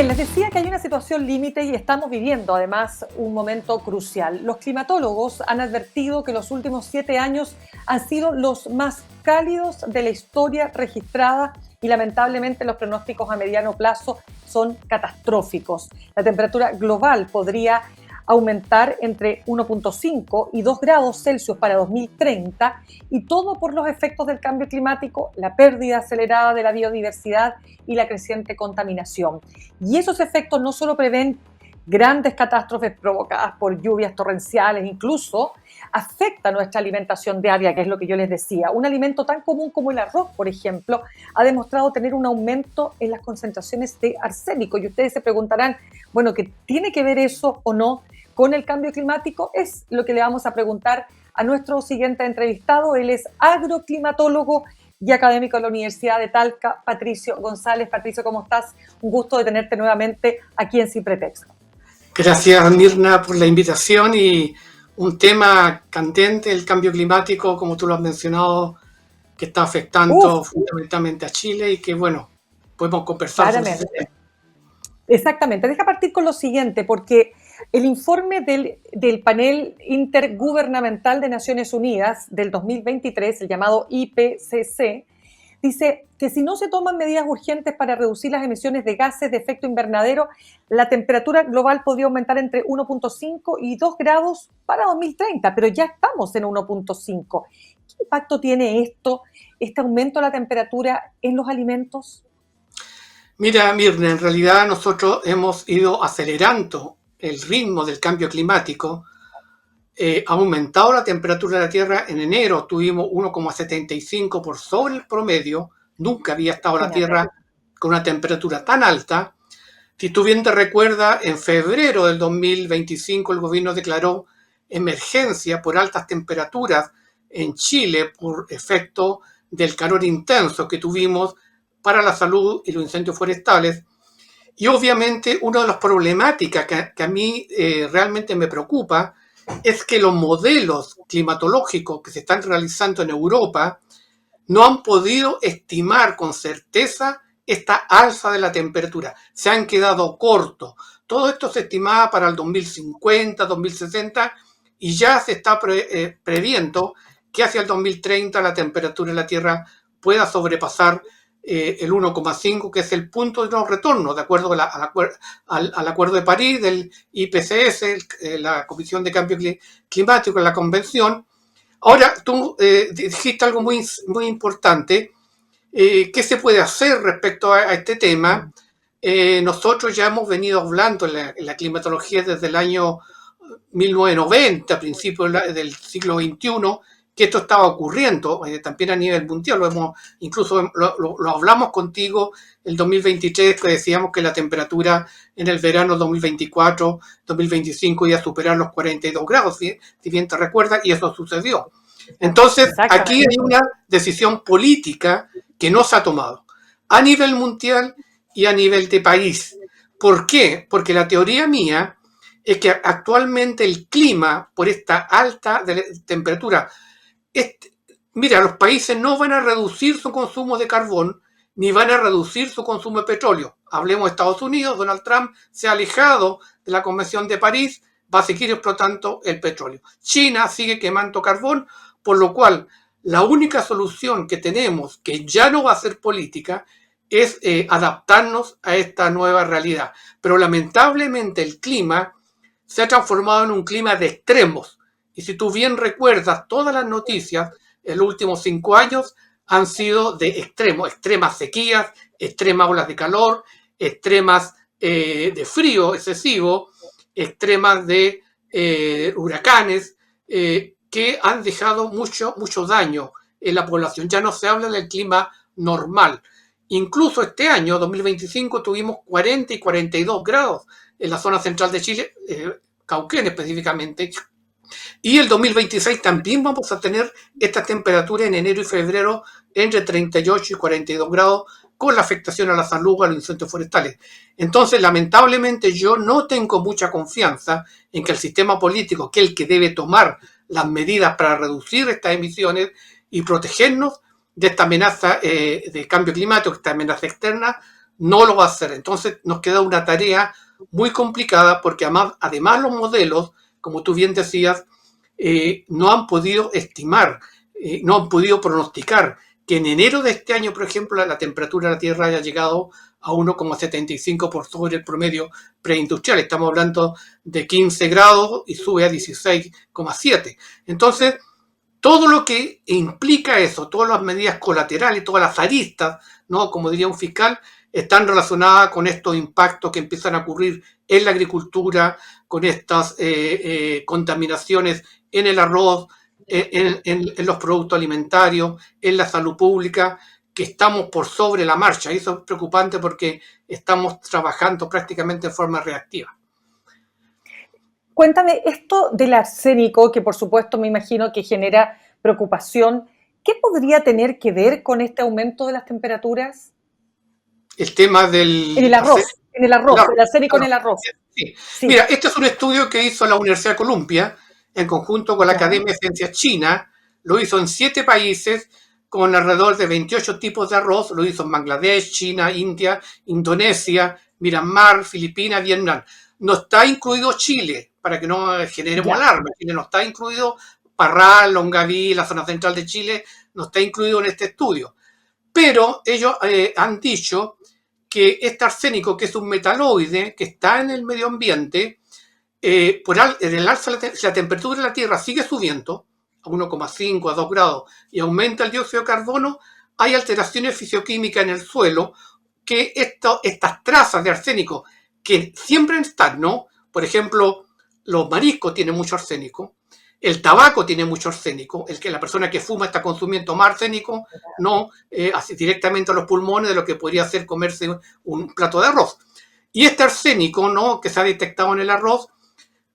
Bien, les decía que hay una situación límite y estamos viviendo además un momento crucial. Los climatólogos han advertido que los últimos 7 años han sido los más cálidos de la historia registrada y lamentablemente los pronósticos a mediano plazo son catastróficos. La temperatura global podría aumentar entre 1,5 y 2 grados Celsius para 2030 y todo por los efectos del cambio climático, la pérdida acelerada de la biodiversidad y la creciente contaminación. Y esos efectos no solo prevén grandes catástrofes provocadas por lluvias torrenciales, incluso afecta nuestra alimentación diaria, que es lo que yo les decía. Un alimento tan común como el arroz, por ejemplo, ha demostrado tener un aumento en las concentraciones de arsénico. Y ustedes se preguntarán, bueno, ¿qué tiene que ver eso o no con el cambio climático? Es lo que le vamos a preguntar a nuestro siguiente entrevistado. Él es agroclimatólogo y académico de la Universidad de Talca, Patricio González. Patricio, ¿cómo estás? Un gusto de tenerte nuevamente aquí en Sin Pretexto. Gracias, Mirna, por la invitación y un tema candente, el cambio climático, como tú lo has mencionado, que está afectando fundamentalmente a Chile y que, bueno, podemos conversar sobre ese tema. Exactamente. Deja partir con lo siguiente, porque el informe del panel intergubernamental de Naciones Unidas del 2023, el llamado IPCC, dice que si no se toman medidas urgentes para reducir las emisiones de gases de efecto invernadero, la temperatura global podría aumentar entre 1,5 y 2 grados para 2030, pero ya estamos en 1,5. ¿Qué impacto tiene este aumento de la temperatura en los alimentos? Mira, Mirna, en realidad nosotros hemos ido acelerando el ritmo del cambio climático. Ha aumentado la temperatura de la Tierra. En enero tuvimos 1,75 por sobre el promedio. Nunca había estado la Tierra con una temperatura tan alta. Si tú bien te recuerdas, en febrero del 2025 el gobierno declaró emergencia por altas temperaturas en Chile por efecto del calor intenso que tuvimos para la salud y los incendios forestales. Y obviamente una de las problemáticas que a mí realmente me preocupa es que los modelos climatológicos que se están realizando en Europa no han podido estimar con certeza esta alza de la temperatura. Se han quedado cortos. Todo esto se estimaba para el 2050, 2060 y ya se está previendo que hacia el 2030 la temperatura de la Tierra pueda sobrepasar el 1,5, que es el punto de no retorno, de acuerdo al Acuerdo de París del IPCC, la Comisión de Cambio Climático, la Convención. Ahora, tú dijiste algo muy, muy importante. ¿Qué se puede hacer respecto a este tema? Nosotros ya hemos venido hablando en la climatología desde el año 1990, a principios del siglo XXI, que esto estaba ocurriendo también a nivel mundial. Incluso lo hablamos contigo el 2023, que decíamos que la temperatura en el verano 2024, 2025 iba a superar los 42 grados, si bien te recuerdas, y eso sucedió. Entonces, aquí hay una decisión política que no se ha tomado a nivel mundial y a nivel de país. ¿Por qué? Porque la teoría mía es que actualmente el clima, por esta alta temperatura, mira, los países no van a reducir su consumo de carbón ni van a reducir su consumo de petróleo. Hablemos de Estados Unidos. Donald Trump se ha alejado de la Convención de París, va a seguir explotando el petróleo. China sigue quemando carbón, por lo cual la única solución que tenemos, que ya no va a ser política, es adaptarnos a esta nueva realidad. Pero lamentablemente el clima se ha transformado en un clima de extremos. Y si tú bien recuerdas, todas las noticias en los últimos 5 años han sido de extremos, extremas sequías, extremas olas de calor, extremas de frío excesivo, extremas de huracanes, que han dejado mucho daño en la población. Ya no se habla del clima normal. Incluso este año, 2025, tuvimos 40 y 42 grados en la zona central de Chile, Cauquén específicamente. Y el 2026 también vamos a tener esta temperatura en enero y febrero entre 38 y 42 grados, con la afectación a la salud, a los incendios forestales. Entonces, lamentablemente, yo no tengo mucha confianza en que el sistema político, que es el que debe tomar las medidas para reducir estas emisiones y protegernos de esta amenaza de cambio climático, esta amenaza externa, no lo va a hacer. Entonces nos queda una tarea muy complicada porque además los modelos, como tú bien decías, no han podido estimar, no han podido pronosticar que en enero de este año, por ejemplo, la temperatura de la Tierra haya llegado a 1,75 por sobre el promedio preindustrial. Estamos hablando de 15 grados y sube a 16,7. Entonces, todo lo que implica eso, todas las medidas colaterales, todas las aristas, ¿no? Como diría un fiscal, están relacionadas con estos impactos que empiezan a ocurrir en la agricultura, con estas contaminaciones en el arroz, en los productos alimentarios, en la salud pública, que estamos por sobre la marcha. Y eso es preocupante porque estamos trabajando prácticamente de forma reactiva. Cuéntame, esto del arsénico, que por supuesto me imagino que genera preocupación, ¿qué podría tener que ver con este aumento de las temperaturas? El tema del... En el arroz, el arsénico en el arroz. Sí. Sí. Mira, este es un estudio que hizo la Universidad de Columbia en conjunto con la Academia de Ciencias China. Lo hizo en 7 países con alrededor de 28 tipos de arroz. Lo hizo en Bangladesh, China, India, Indonesia, Myanmar, Filipinas, Vietnam. No está incluido Chile, para que no generemos alarma. Chile no está incluido, Parral, Longaví, la zona central de Chile, no está incluido en este estudio. Pero ellos han dicho que este arsénico, que es un metaloide que está en el medio ambiente, en el alza, si la temperatura de la Tierra sigue subiendo a 1,5 a 2 grados y aumenta el dióxido de carbono, hay alteraciones fisioquímicas en el suelo que estas trazas de arsénico que siempre están, ¿no? Por ejemplo, los mariscos tienen mucho arsénico, el tabaco tiene mucho arsénico, la persona que fuma está consumiendo más arsénico, no así directamente a los pulmones de lo que podría ser comerse un plato de arroz. Y este arsénico, ¿no?, que se ha detectado en el arroz,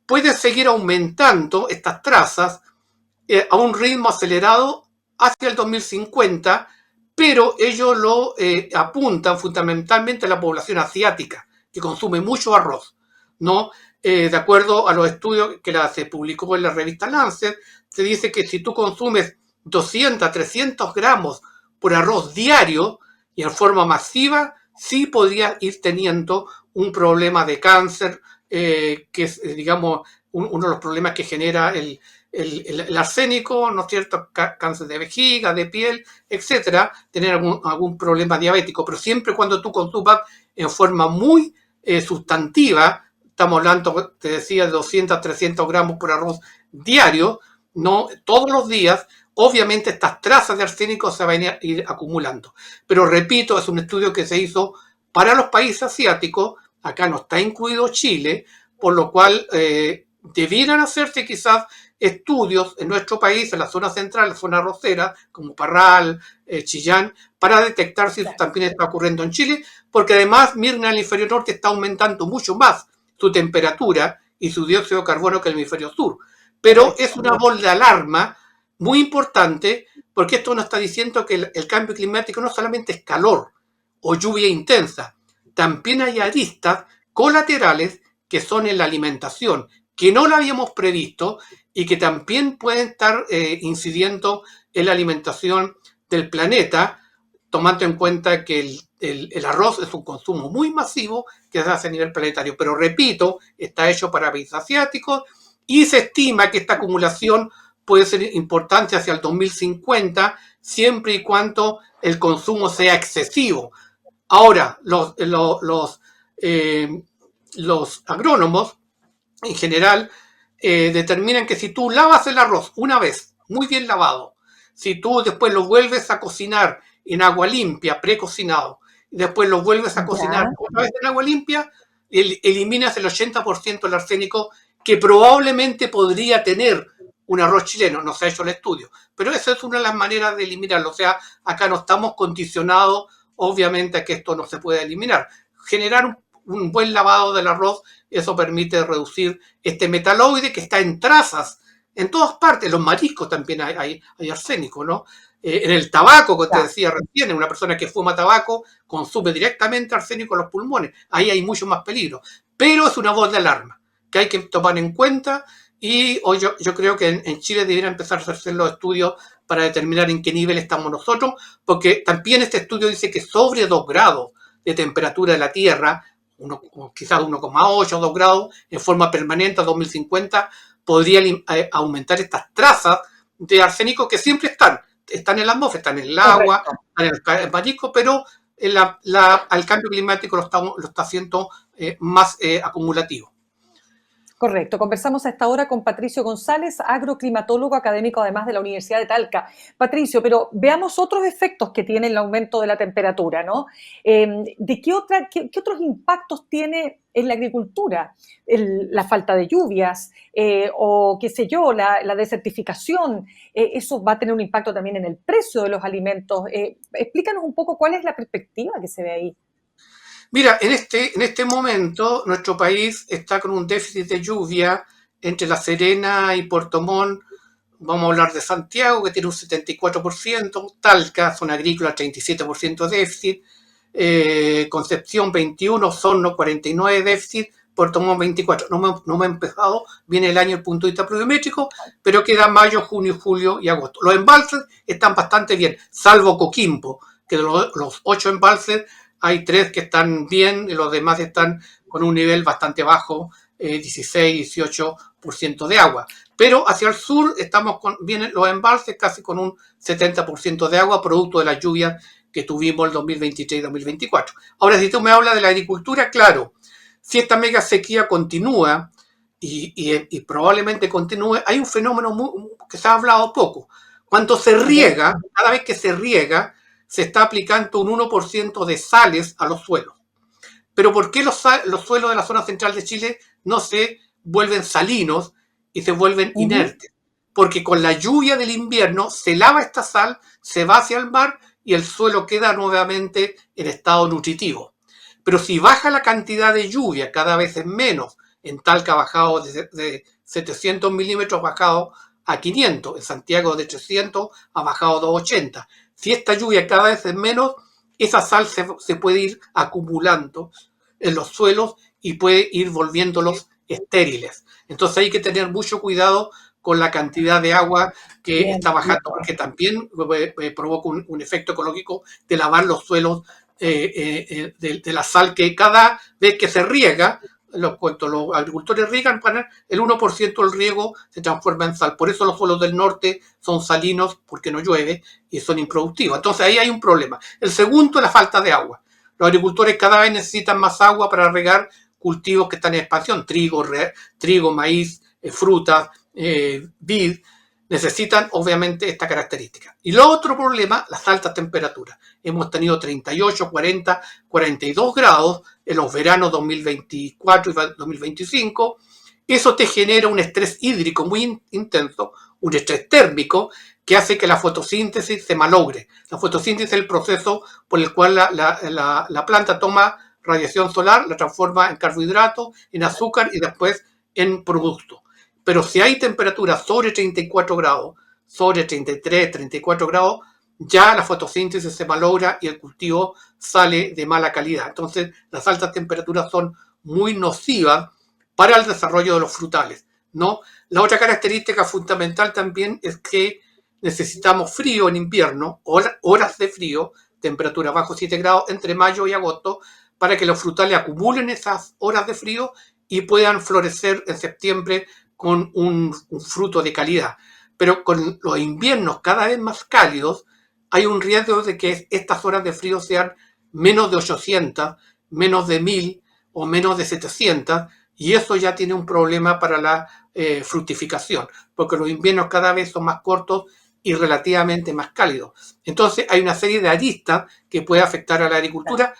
puede seguir aumentando estas trazas a un ritmo acelerado hacia el 2050, pero ellos lo apuntan fundamentalmente a la población asiática, que consume mucho arroz, ¿no? De acuerdo a los estudios que se publicó en la revista Lancet, se dice que si tú consumes 200 a 300 gramos por arroz diario y en forma masiva, sí podrías ir teniendo un problema de cáncer, que es, digamos, uno de los problemas que genera el arsénico, ¿no es cierto? Cáncer de vejiga, de piel, etcétera, tener algún problema diabético, pero siempre cuando tú consumas en forma muy sustantiva, estamos hablando, te decía, de 200 a 300 gramos por arroz diario, no todos los días, obviamente estas trazas de arsénico se van a ir acumulando. Pero repito, es un estudio que se hizo para los países asiáticos, acá no está incluido Chile, por lo cual debieran hacerse quizás estudios en nuestro país, en la zona central, la zona arrocera, como Parral, Chillán, para detectar si eso también está ocurriendo en Chile, porque además Mirna, el hemisferio norte, está aumentando mucho más su temperatura y su dióxido de carbono que el hemisferio sur. Pero es una voz de alarma muy importante, porque esto nos está diciendo que el cambio climático no solamente es calor o lluvia intensa, también hay aristas colaterales que son en la alimentación, que no la habíamos previsto y que también pueden estar incidiendo en la alimentación del planeta, tomando en cuenta que el arroz es un consumo muy masivo que se hace a nivel planetario. Pero repito, está hecho para países asiáticos y se estima que esta acumulación puede ser importante hacia el 2050, siempre y cuando el consumo sea excesivo. Ahora, los agrónomos en general determinan que si tú lavas el arroz una vez, muy bien lavado, si tú después lo vuelves a cocinar en agua limpia, precocinado, y después lo vuelves a cocinar otra vez en agua limpia, eliminas el 80% del arsénico que probablemente podría tener un arroz chileno. No se ha hecho el estudio, pero esa es una de las maneras de eliminarlo. O sea, acá no estamos condicionados, obviamente, a que esto no se pueda eliminar. Generar un buen lavado del arroz, eso permite reducir este metaloide que está en trazas en todas partes. Los mariscos también hay arsénico, ¿no? En el tabaco, que te decía recién, una persona que fuma tabaco consume directamente arsénico en los pulmones. Ahí hay mucho más peligro. Pero es una voz de alarma que hay que tomar en cuenta y hoy yo creo que en Chile deberían empezar a hacer los estudios para determinar en qué nivel estamos nosotros, porque también este estudio dice que sobre 2 grados de temperatura de la Tierra, quizás 1,8 o 2 grados, en forma permanente a 2050, podrían aumentar estas trazas de arsénico que siempre están en la atmósfera, están en el agua, Correcto. están en el marisco, pero al cambio climático lo está haciendo más acumulativo. Correcto. Conversamos a esta hora con Patricio González, agroclimatólogo académico además de la Universidad de Talca. Patricio, pero veamos otros efectos que tiene el aumento de la temperatura, ¿no? ¿De qué otros impactos tiene en la agricultura? La falta de lluvias o, qué sé yo, la desertificación. Eso va a tener un impacto también en el precio de los alimentos. Explícanos un poco cuál es la perspectiva que se ve ahí. Mira, en este momento nuestro país está con un déficit de lluvia entre La Serena y Puerto Montt. Vamos a hablar de Santiago, que tiene un 74%, Talca, zona agrícola, 37% déficit, Concepción 21, Osorno 49 déficit, Puerto Montt 24. No me ha empezado bien el año el punto de vista pluviométrico, pero queda mayo, junio, julio y agosto. Los embalses están bastante bien, salvo Coquimbo, que de los 8 embalses hay 3 que están bien y los demás están con un nivel bastante bajo, 16-18% de agua. Pero hacia el sur vienen los embalses casi con un 70% de agua, producto de las lluvias que tuvimos el 2023 y 2024. Ahora, si tú me hablas de la agricultura, claro, si esta mega sequía continúa y probablemente continúe, hay un fenómeno que se ha hablado poco. Cuando se riega, cada vez que se riega, se está aplicando un 1% de sales a los suelos. Pero ¿por qué los suelos de la zona central de Chile no se vuelven salinos y se vuelven inertes? Porque con la lluvia del invierno se lava esta sal, se va hacia el mar y el suelo queda nuevamente en estado nutritivo. Pero si baja la cantidad de lluvia, cada vez es menos, en Talca ha bajado de 700 milímetros, ha bajado a 500, en Santiago de 300 ha bajado a 280. Si esta lluvia cada vez es menos, esa sal se puede ir acumulando en los suelos y puede ir volviéndolos estériles. Entonces hay que tener mucho cuidado con la cantidad de agua que Bien, está bajando, porque también provoca un efecto ecológico de lavar los suelos de la sal que cada vez que se riega, cuando los agricultores riegan, el 1% del riego se transforma en sal. Por eso los suelos del norte son salinos, porque no llueve, y son improductivos. Entonces ahí hay un problema. El segundo es la falta de agua. Los agricultores cada vez necesitan más agua para regar cultivos que están en expansión, trigo, maíz, frutas, vid, necesitan obviamente esta característica. Y lo otro problema, las altas temperaturas. Hemos tenido 38, 40, 42 grados en los veranos 2024 y 2025. Eso te genera un estrés hídrico muy intenso, un estrés térmico que hace que la fotosíntesis se malogre. La fotosíntesis es el proceso por el cual la planta toma radiación solar, la transforma en carbohidratos, en azúcar y después en producto. Pero si hay temperaturas sobre 34 grados, sobre 33, 34 grados, ya la fotosíntesis se malogra y el cultivo sale de mala calidad. Entonces, las altas temperaturas son muy nocivas para el desarrollo de los frutales, ¿no? La otra característica fundamental también es que necesitamos frío en invierno, horas de frío, temperatura bajo 7 grados entre mayo y agosto, para que los frutales acumulen esas horas de frío y puedan florecer en septiembre con un fruto de calidad. Pero con los inviernos cada vez más cálidos, hay un riesgo de que estas horas de frío sean menos de 800, menos de 1000 o menos de 700, y eso ya tiene un problema para la fructificación, porque los inviernos cada vez son más cortos y relativamente más cálidos. Entonces hay una serie de aristas que puede afectar a la agricultura.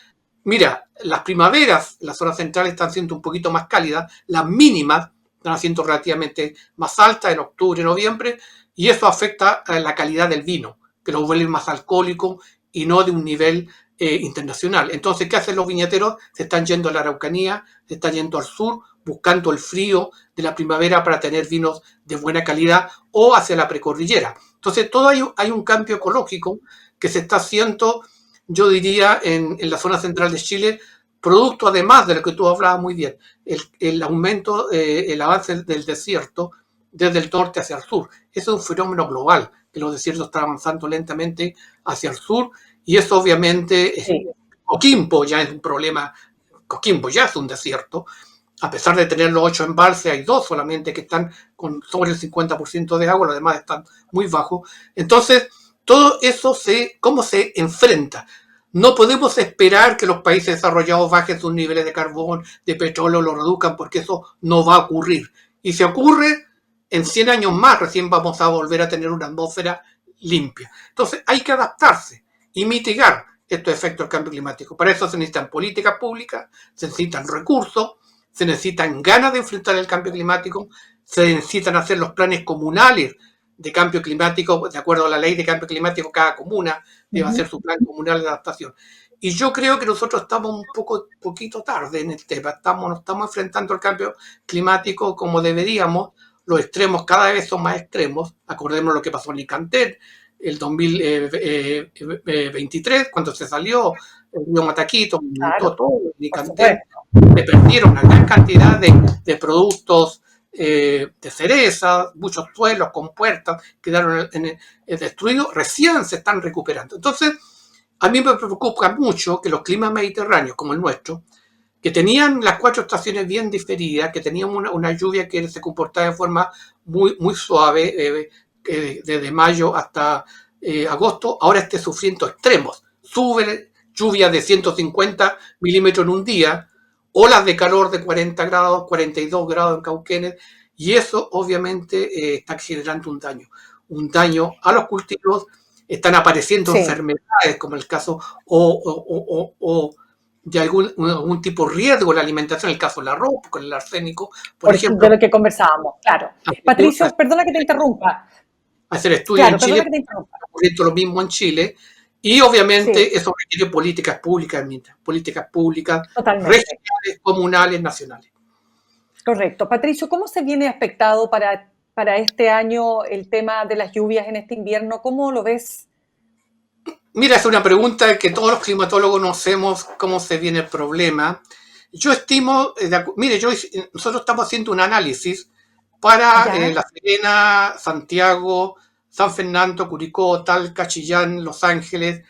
Mira, las primaveras, las zonas centrales están siendo un poquito más cálidas, las mínimas están siendo relativamente más altas en octubre, noviembre, y eso afecta a la calidad del vino, que lo vuelve más alcohólico y no de un nivel internacional. Entonces, ¿qué hacen los viñateros? Se están yendo a la Araucanía, se están yendo al sur, buscando el frío de la primavera para tener vinos de buena calidad o hacia la precordillera. Entonces, todo hay un cambio ecológico que se está haciendo, yo diría, en la zona central de Chile, producto además de lo que tú hablabas muy bien, el aumento, el avance del desierto desde el norte hacia el sur. Eso es un fenómeno global, que los desiertos están avanzando lentamente hacia el sur y eso obviamente sí. Coquimbo ya es un problema, Coquimbo ya es un desierto, a pesar de tener los 8 embalses, hay 2 solamente que están con sobre el 50% de agua, los demás están muy bajos. Entonces, todo eso ¿cómo se enfrenta? No podemos esperar que los países desarrollados bajen sus niveles de carbón, de petróleo, lo reduzcan, porque eso no va a ocurrir. Y si ocurre, en 100 años más recién vamos a volver a tener una atmósfera limpia. Entonces, hay que adaptarse y mitigar estos efectos del cambio climático. Para eso se necesitan políticas públicas, se necesitan recursos, se necesitan ganas de enfrentar el cambio climático, se necesitan hacer los planes comunales de cambio climático, de acuerdo a la ley de cambio climático, cada comuna debe hacer su plan comunal de adaptación. Y yo creo que nosotros estamos un poquito tarde en el tema, no estamos enfrentando el cambio climático como deberíamos, los extremos cada vez son más extremos, acordemos lo que pasó en Icantel, el 2023, cuando se salió el río Mataquito, Claro, todo en por Icantel, supuesto. se perdieron una gran cantidad de productos de cereza, muchos suelos con puertas quedaron destruidos, recién se están recuperando. Entonces, a mí me preocupa mucho que los climas mediterráneos como el nuestro, que tenían las 4 estaciones bien diferidas, que tenían una lluvia que se comportaba de forma muy suave, desde mayo hasta agosto, ahora esté sufriendo extremos. Sube lluvia de 150 milímetros en un día, olas de calor de 40 grados, 42 grados en Cauquenes, y eso obviamente está generando un daño a los cultivos, están apareciendo Sí. enfermedades como el caso o de algún tipo de riesgo en la alimentación, el caso del arroz, con el arsénico, por ejemplo. De lo que conversábamos, claro. Patricio, perdona que te interrumpa. Hacer estudios en Claro, Chile, perdona que te interrumpa. ocurriendo lo mismo en Chile, y Sí, obviamente eso requiere políticas públicas, totalmente. regionales, comunales, nacionales. Correcto. Patricio, ¿cómo se viene expectado para este año el tema de las lluvias en este invierno? ¿Cómo lo ves? Mira, es una pregunta que todos los climatólogos no hacemos cómo se viene el problema. Yo estimo, mire, nosotros estamos haciendo un análisis para ¿Ya? La Serena, Santiago, San Fernando, Curicó, Talca, Chillán, Los Ángeles,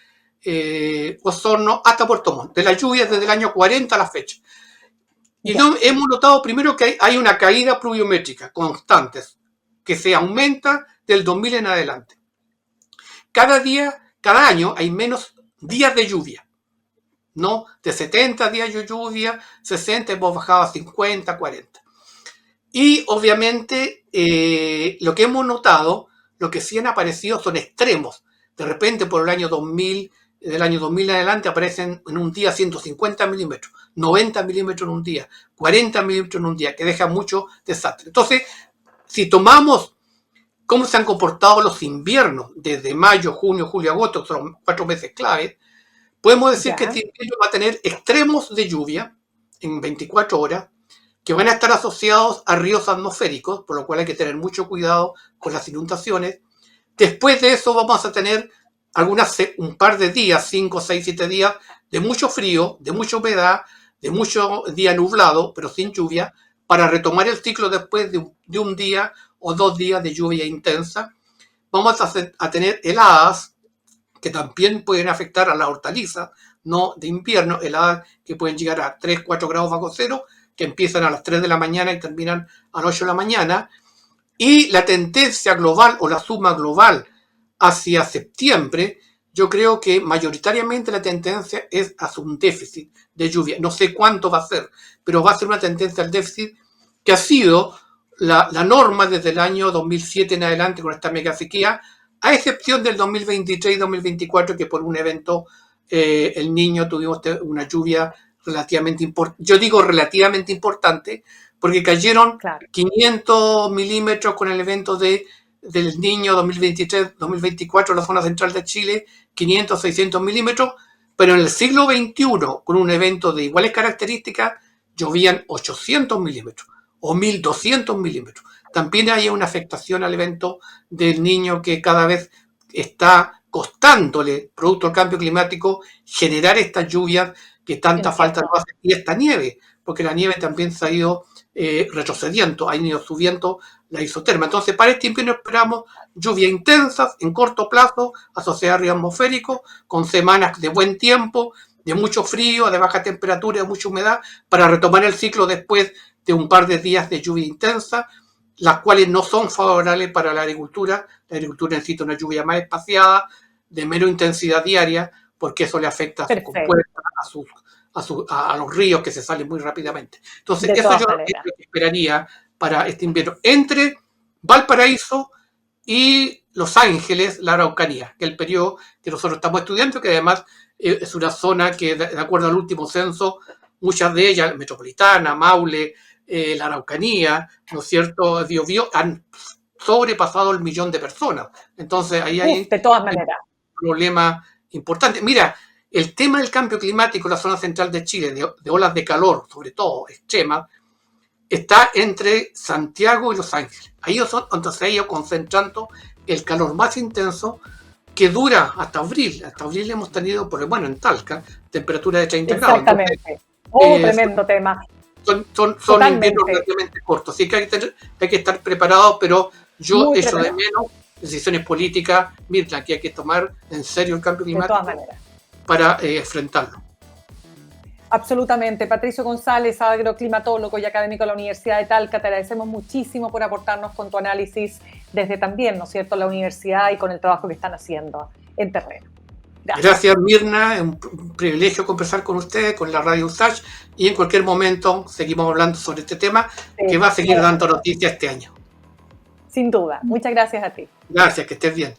Osorno, hasta Puerto Montt, de las lluvias desde el año 40 a la fecha. Y Ya. hemos notado primero que hay una caída pluviométrica constante, que se aumenta del 2000 en adelante. Cada año hay menos días de lluvia, ¿no? De 70 días de lluvia, 60 hemos bajado a 50, 40. Y obviamente lo que hemos notado, lo que sí han aparecido son extremos. De repente por el año 2000, del año 2000 en adelante aparecen en un día 150 milímetros, 90 milímetros en un día, 40 milímetros en un día, que deja mucho desastre. Entonces, si tomamos cómo se han comportado los inviernos desde mayo, junio, julio, agosto, son 4 meses clave, podemos decir que este Ya. invierno va a tener extremos de lluvia en 24 horas, que van a estar asociados a ríos atmosféricos, por lo cual hay que tener mucho cuidado con las inundaciones. Después de eso vamos a tener un par de días, 5, 6, 7 días, de mucho frío, de mucha humedad, de mucho día nublado, pero sin lluvia, para retomar el ciclo después de un día o 2 días de lluvia intensa. Vamos a tener heladas que también pueden afectar a la hortaliza, no de invierno, heladas que pueden llegar a 3, 4 grados bajo cero, que empiezan a las 3 de la mañana y terminan a las 8 de la mañana. Y la tendencia global o la suma global hacia septiembre, yo creo que mayoritariamente la tendencia es hacia un déficit de lluvia. No sé cuánto va a ser, pero va a ser una tendencia al déficit que ha sido la norma desde el año 2007 en adelante con esta mega sequía, a excepción del 2023 y 2024, que por un evento el Niño tuvimos una lluvia relativamente importante. Yo digo relativamente importante porque cayeron Claro. 500 milímetros con el evento del Niño 2023-2024 en la zona central de Chile, 500, 600 milímetros, pero en el siglo XXI, con un evento de iguales características, llovían 800 milímetros o 1200 milímetros. También hay una afectación al evento del Niño que cada vez está costándole, producto del cambio climático, generar estas lluvias que tanta falta nos hace y esta nieve, porque la nieve también se ha ido retrocediendo, ha ido subiendo la isoterma. Entonces, para este invierno esperamos lluvias intensas en corto plazo, asociadas a río atmosférico, con semanas de buen tiempo, de mucho frío, de baja temperatura, de mucha humedad, para retomar el ciclo después de un par de días de lluvia intensa, las cuales no son favorables para la agricultura. La agricultura necesita una lluvia más espaciada, de menor intensidad diaria, porque eso le afecta a su Perfecto, compuerta, a los ríos que se salen muy rápidamente. Entonces, de eso todas yo maneras. esperaría para este invierno. Entre Valparaíso y Los Ángeles, la Araucanía, que es el periodo que nosotros estamos estudiando, que además es una zona que, de acuerdo al último censo, muchas de ellas, Metropolitana, Maule, la Araucanía, ¿no es cierto?, Biobío, han sobrepasado el 1.000.000 de personas. Entonces, ahí Uf, hay de todas un maneras. problema importante. Mira, el tema del cambio climático en la zona central de Chile, de olas de calor, sobre todo extremas, está entre Santiago y Los Ángeles. Ahí entonces ahí concentrando el calor más intenso que dura hasta abril. Hasta abril hemos tenido, bueno, en Talca, temperatura de 30 grados. Entonces, Exactamente. Oh, tremendo tema. son inviernos Totalmente. relativamente cortos. Así que hay que estar preparados, pero yo Muy echo de preparado. menos decisiones políticas, Mirna, que hay que tomar en serio el cambio De todas climático maneras. para enfrentarlo. Absolutamente. Patricio González, agroclimatólogo y académico de la Universidad de Talca, te agradecemos muchísimo por aportarnos con tu análisis desde también, ¿no es cierto?, la universidad y con el trabajo que están haciendo en terreno. Gracias. Gracias, Mirna. Es un privilegio conversar con ustedes, con la Radio USACH, y en cualquier momento seguimos hablando sobre este tema que va a seguir dando noticias este año. Sin duda. Muchas gracias a ti. Gracias, que estés bien.